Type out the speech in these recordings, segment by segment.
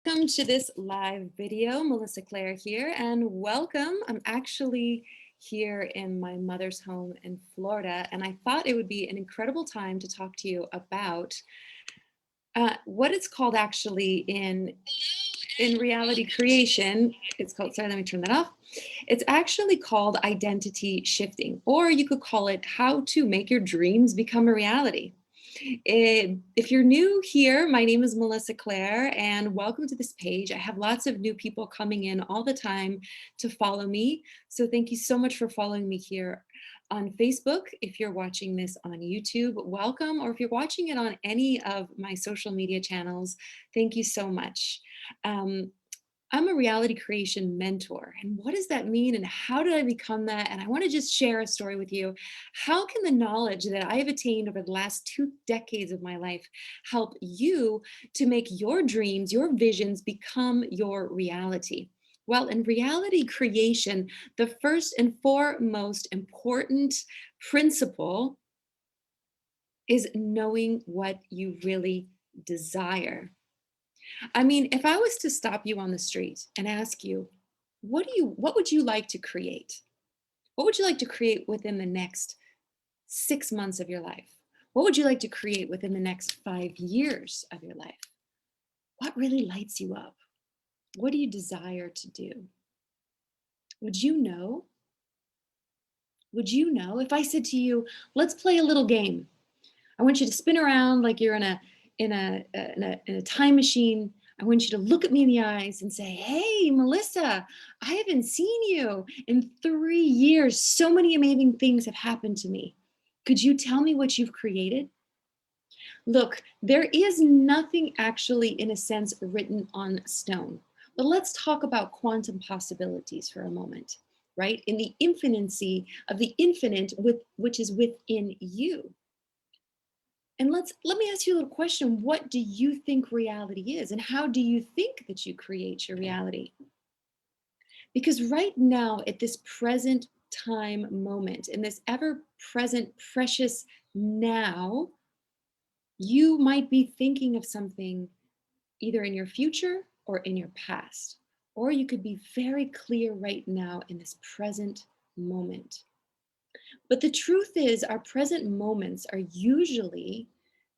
welcome to this live video. Melissa Claire here, and welcome. I'm actually here in my mother's home in Florida, and I thought it would be an incredible time to talk to you about what it's called actually in reality creation. It's called, sorry, let me turn that off. It's actually called identity shifting, or you could call it how to make your dreams become a reality. If you're new here, my name is Melissa Claire, and welcome to this page. I have lots of new people coming in all the time to follow me. So thank you so much for following me here on Facebook. If you're watching this on YouTube, welcome. Or if you're watching it on any of my social media channels, thank you so much. I'm a reality creation mentor. And what does that mean? And how did I become that? And I want to just share a story with you. How can the knowledge that I have attained over the last 2 decades of my life help you to make your dreams, your visions become your reality? Well, in reality creation, the first and foremost important principle is knowing what you really desire. I mean, if I was to stop you on the street and ask you, what would you like to create? What would you like to create within the next 6 months of your life? What would you like to create within the next 5 years of your life? What really lights you up? What do you desire to do? Would you know? Would you know if I said to you, let's play a little game. I want you to spin around like you're in a time machine. I want you to look at me in the eyes and say, hey, Melissa, I haven't seen you in 3 years. So many amazing things have happened to me. Could you tell me what you've created? Look, there is nothing actually, in a sense, written on stone. But let's talk about quantum possibilities for a moment, right? In the infinity of the infinite, which is within you. And let me ask you a little question. What do you think reality is? And how do you think that you create your reality? Because right now, at this present time moment, in this ever present precious now, you might be thinking of something either in your future or in your past. Or you could be very clear right now in this present moment. But the truth is, our present moments are usually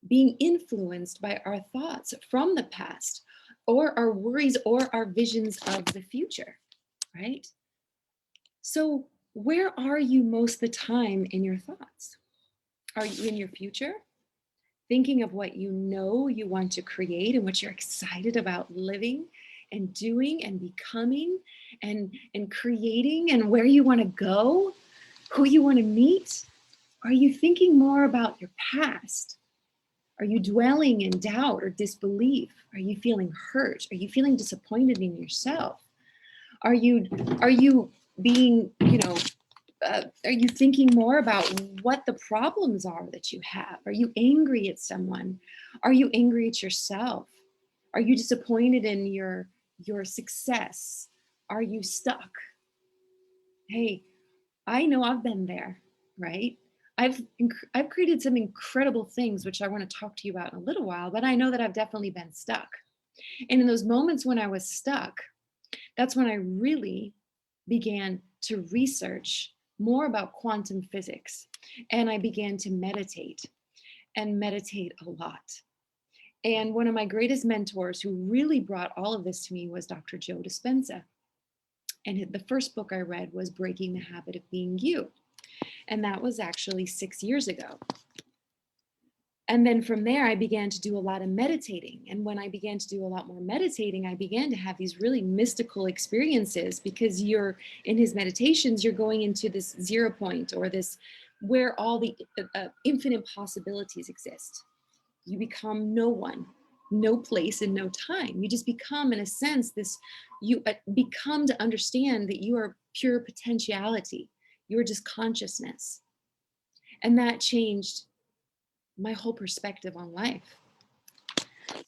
being influenced by our thoughts from the past, or our worries, or our visions of the future, right? So, where are you most of the time in your thoughts? Are you in your future, thinking of what you know you want to create and what you're excited about living and doing and becoming and creating, and where you want to go, who you want to meet? Are you thinking more about your past? Are you dwelling in doubt or disbelief? Are you feeling hurt? Are you feeling disappointed in yourself? Are you being, are you thinking more about what the problems are that you have? Are you angry at someone? Are you angry at yourself? Are you disappointed in your success? Are you stuck? Hey, I know I've been there, right? I've created some incredible things, which I want to talk to you about in a little while, but I know that I've definitely been stuck. And in those moments when I was stuck, that's when I really began to research more about quantum physics. And I began to meditate and meditate a lot. And one of my greatest mentors who really brought all of this to me was Dr. Joe Dispenza. And the first book I read was Breaking the Habit of Being You. And that was actually 6 years ago. And then from there, I began to do a lot of meditating. And when I began to do a lot more meditating, I began to have these really mystical experiences, because you're in his meditations, you're going into this 0 point, or this where all the infinite possibilities exist. You become no one, no place, and no time. You just become, in a sense, you become to understand that you are pure potentiality. You're just consciousness. And that changed my whole perspective on life.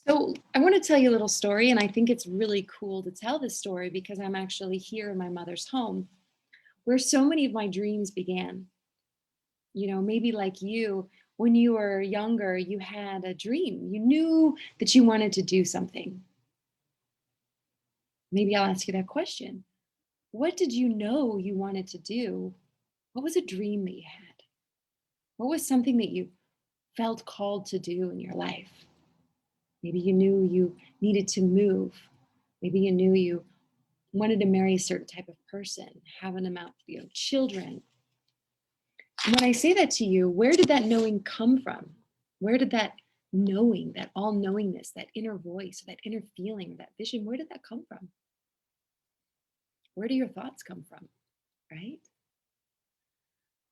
So I want to tell you a little story, and I think it's really cool to tell this story because I'm actually here in my mother's home, where so many of my dreams began. You know, maybe like you, when you were younger, you had a dream. You knew that you wanted to do something. Maybe I'll ask you that question. What did you know you wanted to do? What was a dream that you had? What was something that you felt called to do in your life? Maybe you knew you needed to move. Maybe you knew you wanted to marry a certain type of person, have an amount, children. And when I say that to you, where did that knowing come from? Where did that knowing, that all knowingness, that inner voice, that inner feeling, that vision, where did that come from? Where do your thoughts come from? Right?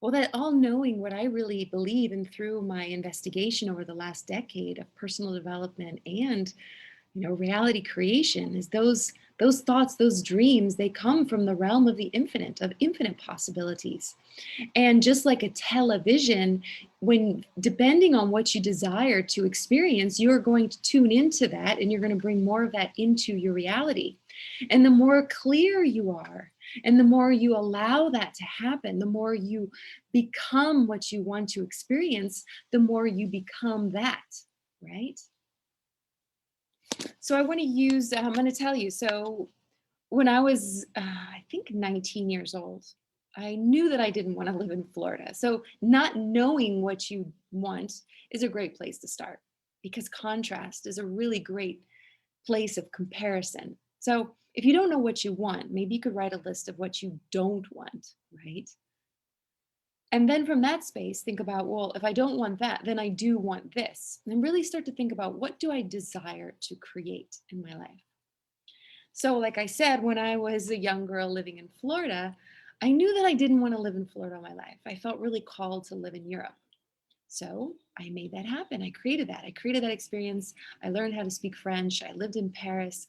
Well, that all knowing, what I really believe, and through my investigation over the last decade of personal development and reality creation, is those thoughts, those dreams, they come from the realm of the infinite, of infinite possibilities. And just like a television, when depending on what you desire to experience, you're going to tune into that and you're going to bring more of that into your reality. And the more clear you are, and the more you allow that to happen, the more you become what you want to experience, the more you become that, right? So I want to use, I'm going to tell you. So when I was, I think, 19 years old, I knew that I didn't want to live in Florida. So not knowing what you want is a great place to start, because contrast is a really great place of comparison. So if you don't know what you want, maybe you could write a list of what you don't want, right? And then from that space, think about, well, if I don't want that, then I do want this. And really start to think about, what do I desire to create in my life? So, like I said, when I was a young girl living in Florida, I knew that I didn't want to live in Florida all my life. I felt really called to live in Europe. So I made that happen. I created that. I created that experience. I learned how to speak French. I lived in Paris.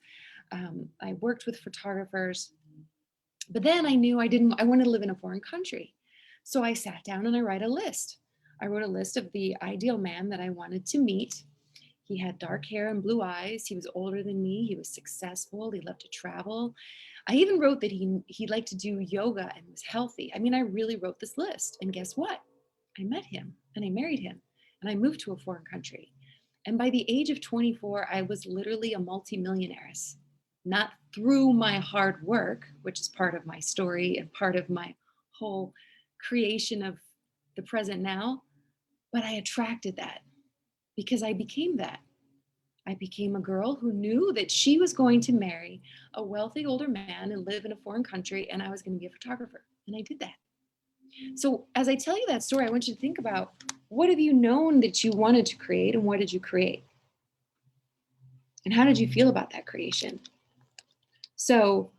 I worked with photographers. But then I knew I wanted to live in a foreign country. So I sat down and I wrote a list. I wrote a list of the ideal man that I wanted to meet. He had dark hair and blue eyes. He was older than me. He was successful. He loved to travel. I even wrote that he liked to do yoga and was healthy. I mean, I really wrote this list. And guess what? I met him and I married him and I moved to a foreign country. And by the age of 24, I was literally a multimillionaire. Not through my hard work, which is part of my story and part of my whole creation of the present now, but I attracted that because I became that. I became a girl who knew that she was going to marry a wealthy older man and live in a foreign country, and I was going to be a photographer. And I did that. So, as I tell you that story, I want you to think about, what have you known that you wanted to create, and what did you create? And how did you feel about that creation? So,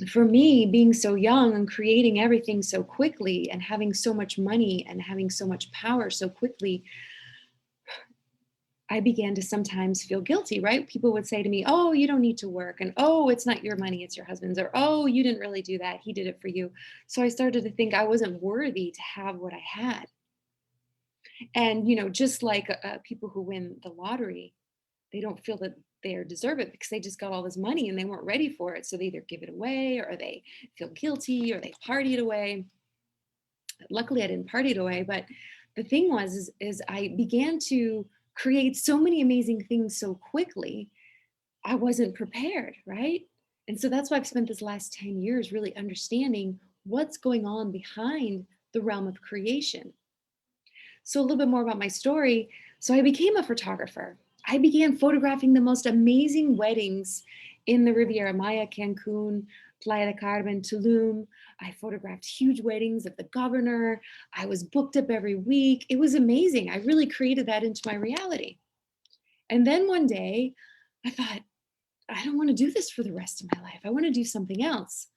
for me, being so young and creating everything so quickly and having so much money and having so much power so quickly, I began to sometimes feel guilty, right? People would say to me, "Oh, you don't need to work." And, "Oh, it's not your money, it's your husband's." Or, "Oh, you didn't really do that. He did it for you." So I started to think I wasn't worthy to have what I had. And, just like people who win the lottery, they don't feel that they deserve it because they just got all this money and they weren't ready for it. So they either give it away or they feel guilty or they party it away. Luckily, I didn't party it away. But the thing was, is I began to create so many amazing things so quickly, I wasn't prepared, right? And so that's why I've spent this last 10 years really understanding what's going on behind the realm of creation. So, a little bit more about my story. So, I became a photographer. I began photographing the most amazing weddings in the Riviera Maya, Cancun, Playa del Carmen, Tulum. I photographed huge weddings of the governor. I was booked up every week. It was amazing. I really created that into my reality. And then one day, I thought, I don't want to do this for the rest of my life. I want to do something else.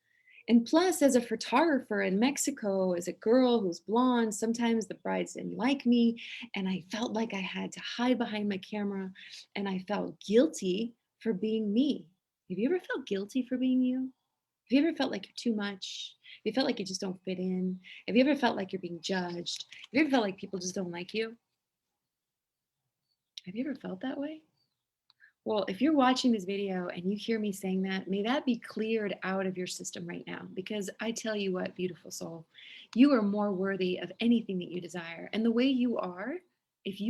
And plus, as a photographer in Mexico, as a girl who's blonde, sometimes the brides didn't like me. And I felt like I had to hide behind my camera. And I felt guilty for being me. Have you ever felt guilty for being you? Have you ever felt like you're too much? Have you felt like you just don't fit in? Have you ever felt like you're being judged? Have you ever felt like people just don't like you? Have you ever felt that way? Well, if you're watching this video and you hear me saying that, may that be cleared out of your system right now. Because I tell you what, beautiful soul, you are more worthy of anything that you desire. And the way you are, if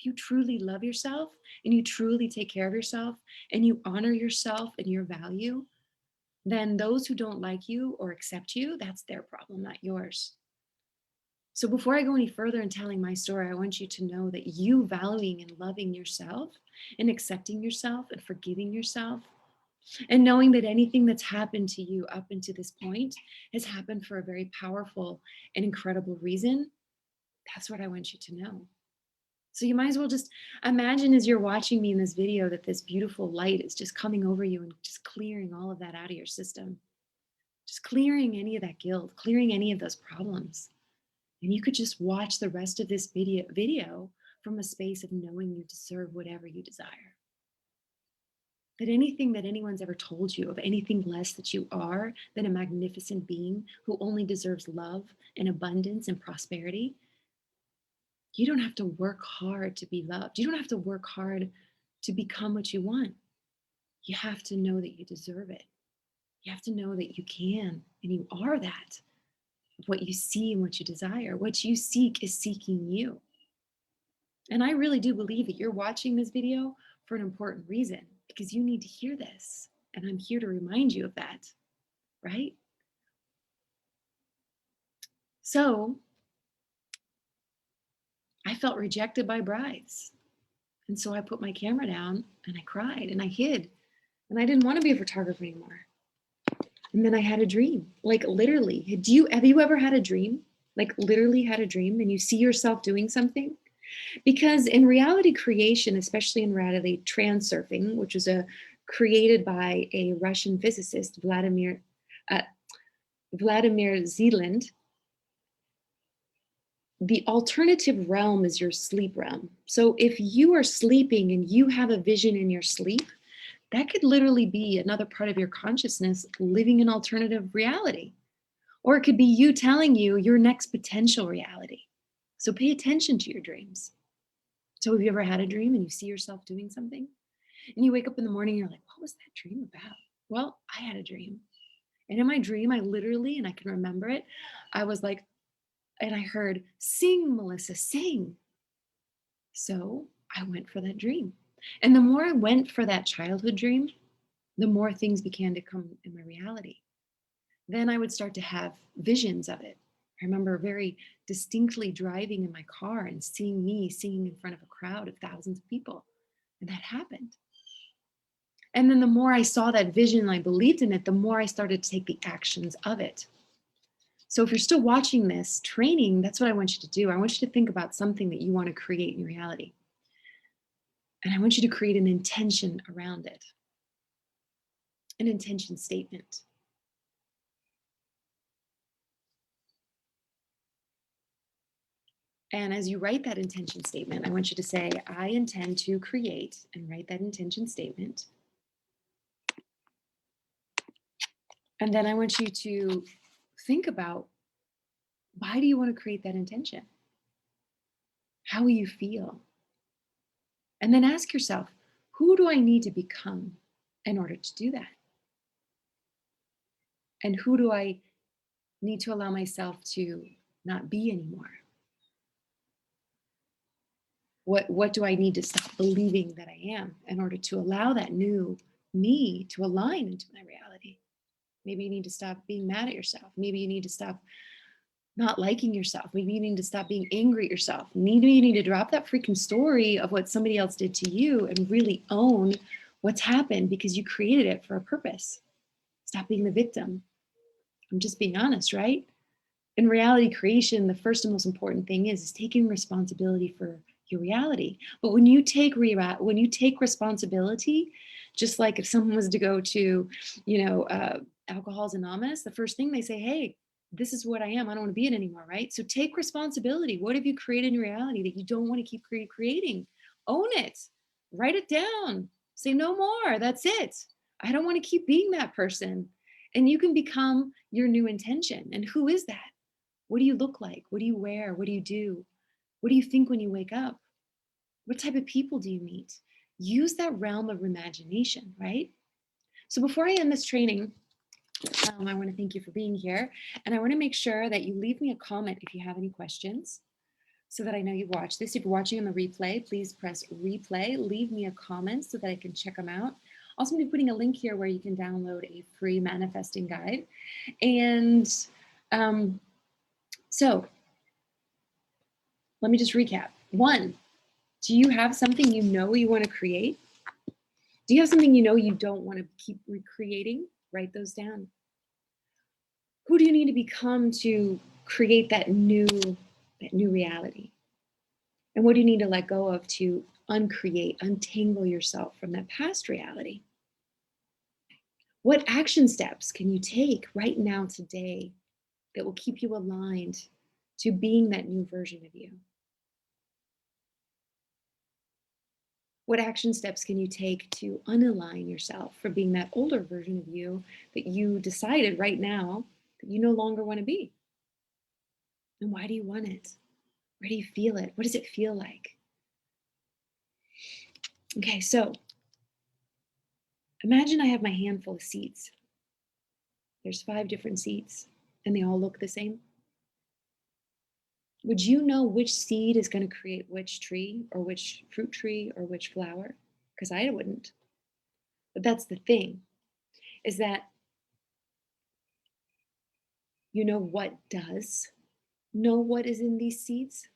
if you truly love yourself and you truly take care of yourself and you honor yourself and your value, then those who don't like you or accept you, that's their problem, not yours. So before I go any further in telling my story, I want you to know that you valuing and loving yourself and accepting yourself and forgiving yourself and knowing that anything that's happened to you up until this point has happened for a very powerful and incredible reason. That's what I want you to know. So you might as well just imagine as you're watching me in this video that this beautiful light is just coming over you and just clearing all of that out of your system. Just clearing any of that guilt, clearing any of those problems. And you could just watch the rest of this video from a space of knowing you deserve whatever you desire. That anything that anyone's ever told you of anything less that you are than a magnificent being who only deserves love and abundance and prosperity, you don't have to work hard to be loved. You don't have to work hard to become what you want. You have to know that you deserve it. You have to know that you can and you are that. What you see and what you desire. What you seek is seeking you. And I really do believe that you're watching this video for an important reason because you need to hear this. And I'm here to remind you of that, right? So I felt rejected by brides. And so I put my camera down and I cried and I hid. And I didn't want to be a photographer anymore. And then I had a dream, like literally. Have you ever had a dream? Like literally had a dream and you see yourself doing something? Because in reality creation, especially in reality transurfing, which was created by a Russian physicist, uh, Vladimir Zeland, the alternative realm is your sleep realm. So if you are sleeping and you have a vision in your sleep, that could literally be another part of your consciousness living an alternative reality. Or it could be you telling you your next potential reality. So pay attention to your dreams. So have you ever had a dream and you see yourself doing something? And you wake up in the morning and you're like, what was that dream about? Well, I had a dream. And in my dream, I literally, and I can remember it, I was like, and I heard, sing, Milissa, sing. So I went for that dream. And the more I went for that childhood dream, the more things began to come in my reality. Then I would start to have visions of it. I remember very distinctly driving in my car and seeing me singing in front of a crowd of thousands of people. And that happened. And then the more I saw that vision and I believed in it, the more I started to take the actions of it. So if you're still watching this training, that's what I want you to do. I want you to think about something that you want to create in reality. And I want you to create an intention around it, an intention statement. And as you write that intention statement, I want you to say, I intend to create, and write that intention statement. And then I want you to think about, why do you want to create that intention? How will you feel? And then ask yourself, who do I need to become in order to do that? And who do I need to allow myself to not be anymore? What do I need to stop believing that I am in order to allow that new me to align into my reality? Maybe you need to stop being mad at yourself. Maybe you need to stop not liking yourself. Maybe you need to stop being angry at yourself. Maybe you need to drop that freaking story of what somebody else did to you and really own what's happened because you created it for a purpose. Stop being the victim. I'm just being honest, right? In reality creation, the first and most important thing is taking responsibility for your reality. But when you take responsibility, just like if someone was to go to, Alcohol's Anonymous, the first thing they say, hey, this is what I am. I don't want to be it anymore, right? So take responsibility. What have you created in reality that you don't want to keep creating? Own it. Write it down. Say no more. That's it. I don't want to keep being that person. And you can become your new intention. And who is that? What do you look like? What do you wear? What do you do? What do you think when you wake up? What type of people do you meet? Use that realm of imagination, right? So before I end this training, I want to thank you for being here. And I want to make sure that you leave me a comment if you have any questions. so that I know you watched this. If you're watching on the replay, please press replay. Leave me a comment so that I can check them out. Also, I'm going to be putting a link here where you can download a free manifesting guide. And so let me just recap. 1, do you have something you know you want to create? Do you have something you know you don't want to keep recreating? Write those down. Who do you need to become to create that new reality? And what do you need to let go of to uncreate, untangle yourself from that past reality? What action steps can you take right now today that will keep you aligned to being that new version of you? What action steps can you take to unalign yourself from being that older version of you that you decided right now that you no longer want to be? And why do you want it? Where do you feel it? What does it feel like? Okay, so imagine I have my hand full of seeds. There's 5 different seeds and they all look the same. Would you know which seed is going to create which tree or which fruit tree or which flower? Because I wouldn't. But that's the thing, is that you know what does know what is in these seeds?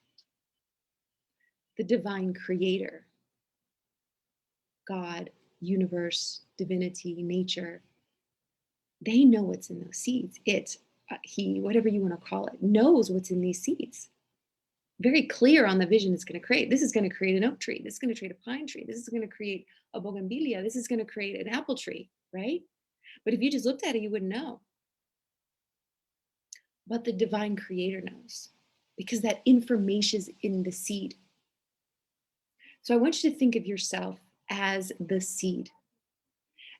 The divine creator, God, universe, divinity, nature. They know what's in those seeds. It, he, whatever you want to call it, knows what's in these seeds. Very clear on the vision it's going to create. This is going to create an oak tree. This is going to create a pine tree. This is going to create a bougainvillea. This is going to create an apple tree, right? But if you just looked at it, you wouldn't know. But the divine creator knows because that information is in the seed. So I want you to think of yourself as the seed.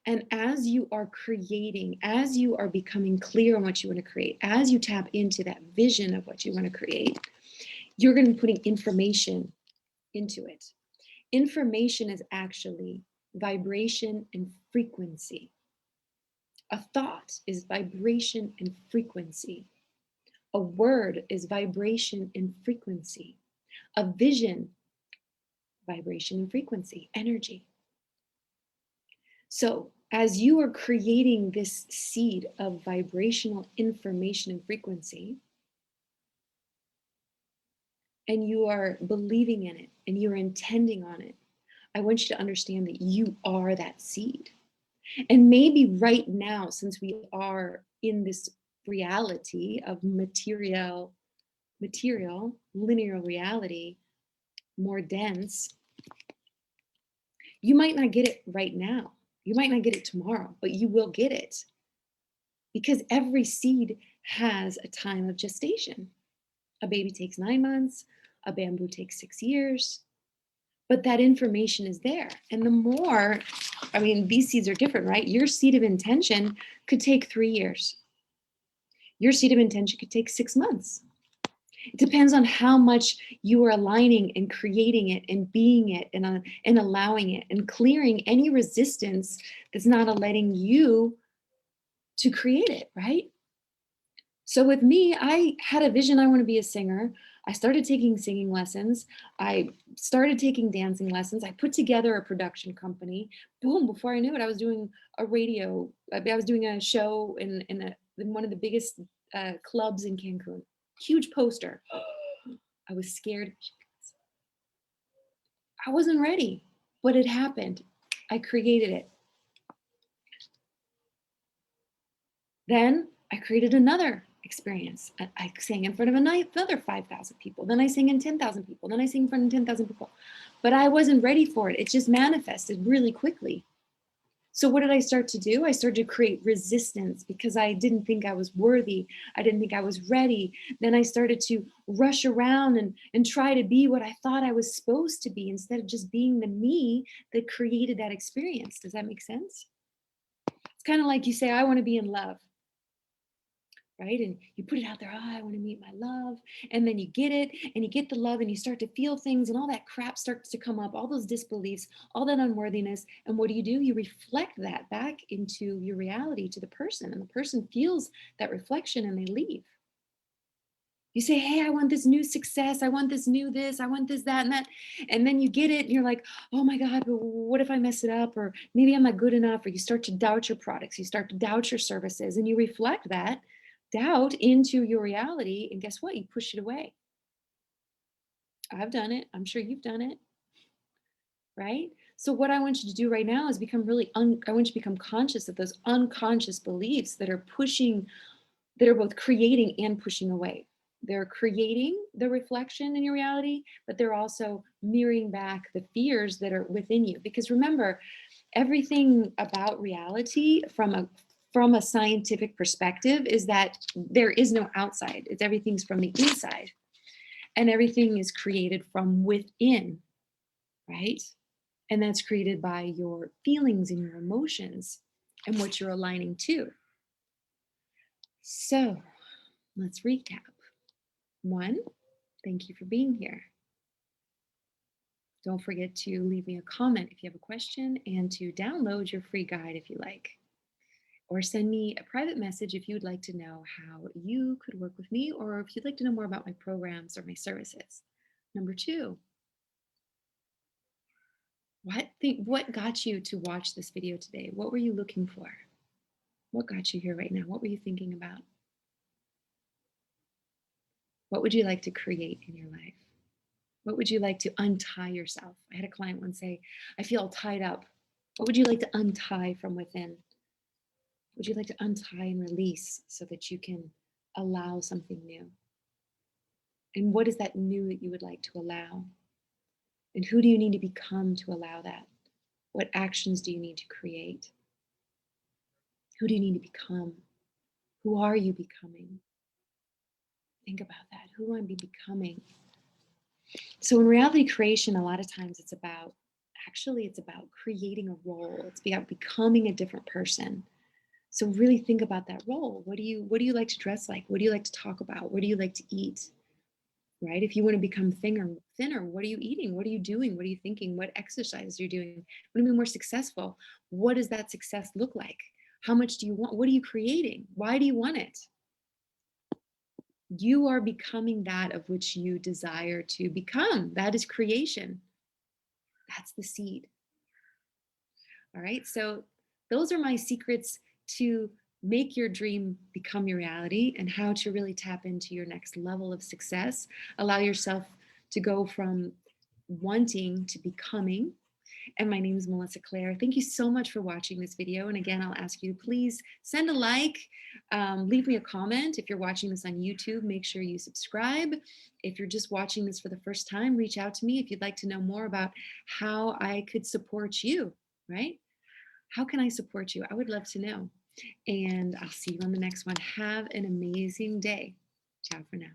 And as you are creating, as you are becoming clear on what you want to create, as you tap into that vision of what you want to create, you're going to be putting information into it. Information is actually vibration and frequency. A thought is vibration and frequency. A word is vibration and frequency. A vision, vibration and frequency, energy. So as you are creating this seed of vibrational information and frequency, and you are believing in it and you're intending on it, I want you to understand that you are that seed. And maybe right now, since we are in this reality of material, linear reality, more dense, you might not get it right now. You might not get it tomorrow, but you will get it. Because every seed has a time of gestation. A baby takes 9 months, a bamboo takes 6 years, but that information is there. And the more, I mean, these seeds are different, right? Your seed of intention could take 3 years. Your seed of intention could take 6 months. It depends on how much you are aligning and creating it and being it and allowing it and clearing any resistance that's not letting you to create it, right? So with me, I had a vision. I want to be a singer. I started taking singing lessons. I started taking dancing lessons. I put together a production company. Boom, before I knew it, I was doing a radio. I was doing a show in one of the biggest clubs in Cancun. Huge poster. I was scared. I wasn't ready, but it happened. I created it. Then I created another experience. I sang in front of another 5,000 people. Then I sang in 10,000 people. Then I sang in front of 10,000 people. But I wasn't ready for it. It just manifested really quickly. So what did I start to do? I started to create resistance because I didn't think I was worthy. I didn't think I was ready. Then I started to rush around and try to be what I thought I was supposed to be instead of just being the me that created that experience. Does that make sense? It's kind of like you say, I want to be in love. Right? And you put it out there, oh, I want to meet my love. And then you get it and you get the love and you start to feel things and all that crap starts to come up, all those disbeliefs, all that unworthiness. And what do? You reflect that back into your reality to the person, and the person feels that reflection and they leave. You say, hey, I want this new success. I want this new this. I want this, that, and that. And then you get it and you're like, oh my God, but what if I mess it up? Or maybe I'm not good enough. Or you start to doubt your products. You start to doubt your services and you reflect that doubt into your reality. And guess what? You push it away. I've done it. I'm sure you've done it. Right? So what I want you to do right now is become I want you to become conscious of those unconscious beliefs that are pushing, that are both creating and pushing away. They're creating the reflection in your reality, but they're also mirroring back the fears that are within you. Because remember, everything about reality from a scientific perspective is that there is no outside. It's everything's from the inside. And everything is created from within, right? And that's created by your feelings and your emotions and what you're aligning to. So let's recap. One, thank you for being here. Don't forget to leave me a comment if you have a question and to download your free guide if you like. Or send me a private message if you'd like to know how you could work with me or if you'd like to know more about my programs or my services. Number two, what got you to watch this video today? What were you looking for? What got you here right now? What were you thinking about? What would you like to create in your life? What would you like to untie yourself? I had a client once say, I feel tied up. What would you like to untie from within? Would you like to untie and release so that you can allow something new? And what is that new that you would like to allow? And who do you need to become to allow that? What actions do you need to create? Who do you need to become? Who are you becoming? Think about that. Who am I becoming? So in reality creation, a lot of times it's about creating a role. It's about becoming a different person. So really think about that role. What do you like to dress like? What do you like to talk about? What do you like to eat? Right? If you want to become thinner, what are you eating? What are you doing? What are you thinking? What exercise are you doing? Want to be more successful? What does that success look like? How much do you want? What are you creating? Why do you want it? You are becoming that of which you desire to become. That is creation. That's the seed. All right. So those are my secrets to make your dream become your reality and how to really tap into your next level of success. Allow yourself to go from wanting to becoming. And my name is Melissa Claire. Thank you so much for watching this video. And again, I'll ask you to please send a like, leave me a comment. If you're watching this on YouTube, make sure you subscribe. If you're just watching this for the first time, reach out to me if you'd like to know more about how I could support you, right? How can I support you? I would love to know. And I'll see you on the next one. Have an amazing day. Ciao for now.